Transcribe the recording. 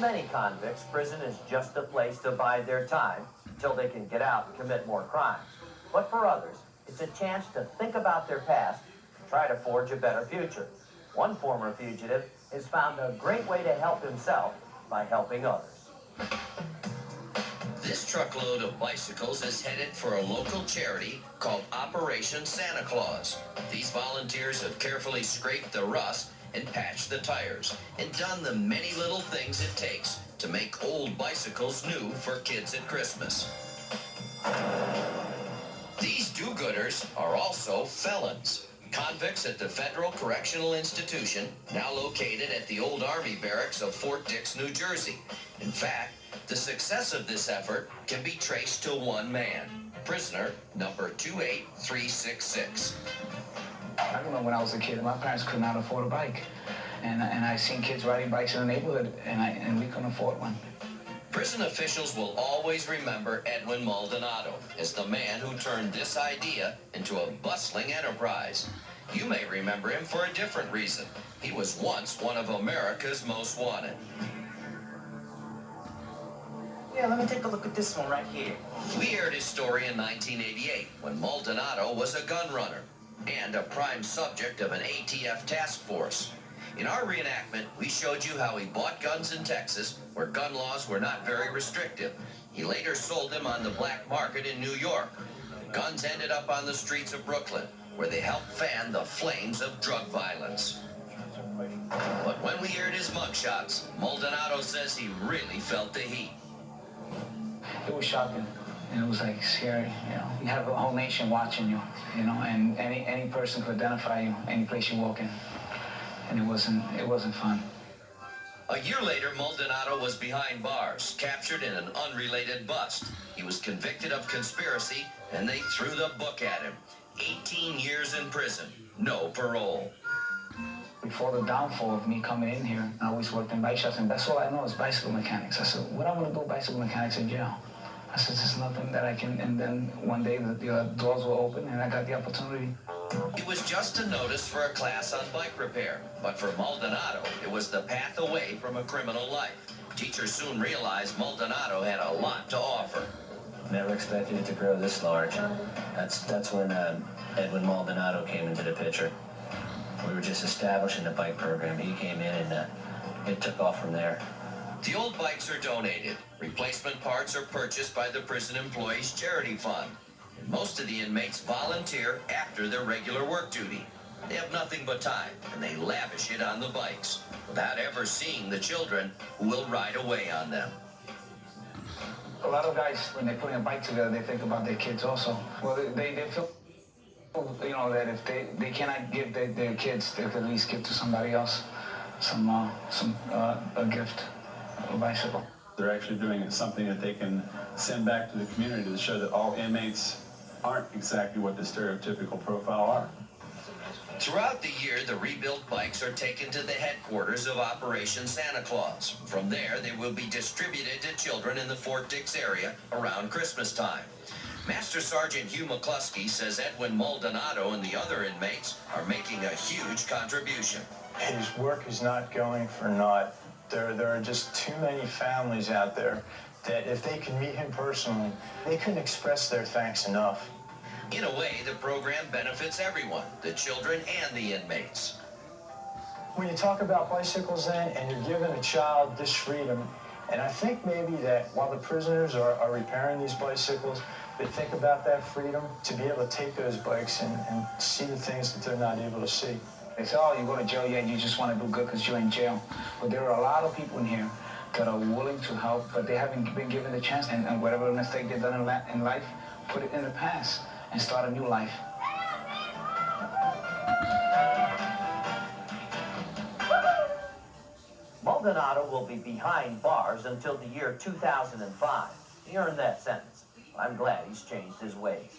many convicts, prison is just a place to bide their time until they can get out and commit more crimes. But for others, it's a chance to think about their past and try to forge a better future. One former fugitive has found a great way to help himself by helping others. This truckload of bicycles is headed for a local charity called Operation Santa Claus. These volunteers have carefully scraped the rust and patched the tires and done the many little things it takes to make old bicycles new for kids at Christmas. These do-gooders are also felons. Convicts at the Federal Correctional Institution, now located at the old Army barracks of Fort Dix, New Jersey. In fact, the success of this effort can be traced to one man, prisoner number 28366. I remember when I was a kid, my parents could not afford a bike. And I seen kids riding bikes in the neighborhood, and we couldn't afford one. Prison officials will always remember Edwin Maldonado as the man who turned this idea into a bustling enterprise. You may remember him for a different reason. He was once one of America's most wanted. Yeah, let me take a look at this one right here. We aired his story in 1988 when Maldonado was a gun runner and a prime subject of an ATF task force. In our reenactment, we showed you how he bought guns in Texas, where gun laws were not very restrictive. He later sold them on the black market in New York. The guns ended up on the streets of Brooklyn, where they helped fan the flames of drug violence. But when we aired his mugshots, Maldonado says he really felt the heat. It was shocking, and it was like scary, you know. You have a whole nation watching you, you know, and any person could identify you any place you walk in. And it wasn't fun. A year later, Maldonado was behind bars, captured in an unrelated bust. He was convicted of conspiracy, and they threw the book at him. 18 years in prison, no parole. Before the downfall of me coming in here, I always worked in bike shops, and that's all I know is bicycle mechanics. I said, what am I going to do with bicycle mechanics in jail? I said, there's nothing that I can, and then one day the doors were open, and I got the opportunity. It was just a notice for a class on bike repair, but for Maldonado, it was the path away from a criminal life. Teachers soon realized Maldonado had a lot to offer. Never expected it to grow this large. That's when Edwin Maldonado came into the picture. We were just establishing the bike program. He came in and it took off from there. The old bikes are donated. Replacement parts are purchased by the prison employees' charity fund. And most of the inmates volunteer after their regular work duty. They have nothing but time, and they lavish it on the bikes, without ever seeing the children who will ride away on them. A lot of guys, when they're putting a bike together, they think about their kids also. Well, they feel, you know, that if they cannot give their kids, they could at least give to somebody else a gift, a bicycle. They're actually doing something that they can send back to the community to show that all inmates aren't exactly what the stereotypical profile are. Throughout the year, the rebuilt bikes are taken to the headquarters of Operation Santa Claus. From there, they will be distributed to children in the Fort Dix area around Christmas time. Master Sergeant Hugh McCluskey says Edwin Maldonado and the other inmates are making a huge contribution. His work is not going for naught. There are just too many families out there that if they could meet him personally, they couldn't express their thanks enough. In a way, the program benefits everyone, the children and the inmates. When you talk about bicycles then, and you're giving a child this freedom, and I think maybe that while the prisoners are repairing these bicycles, they think about that freedom to be able to take those bikes and see the things that they're not able to see. They say, oh, you go to jail, yeah, you just want to do good because you're in jail. But there are a lot of people in here that are willing to help, but they haven't been given the chance, and whatever mistake they've done in life, put it in the past and start a new life. Maldonado will be behind bars until the year 2005. He earned that sentence. I'm glad he's changed his ways.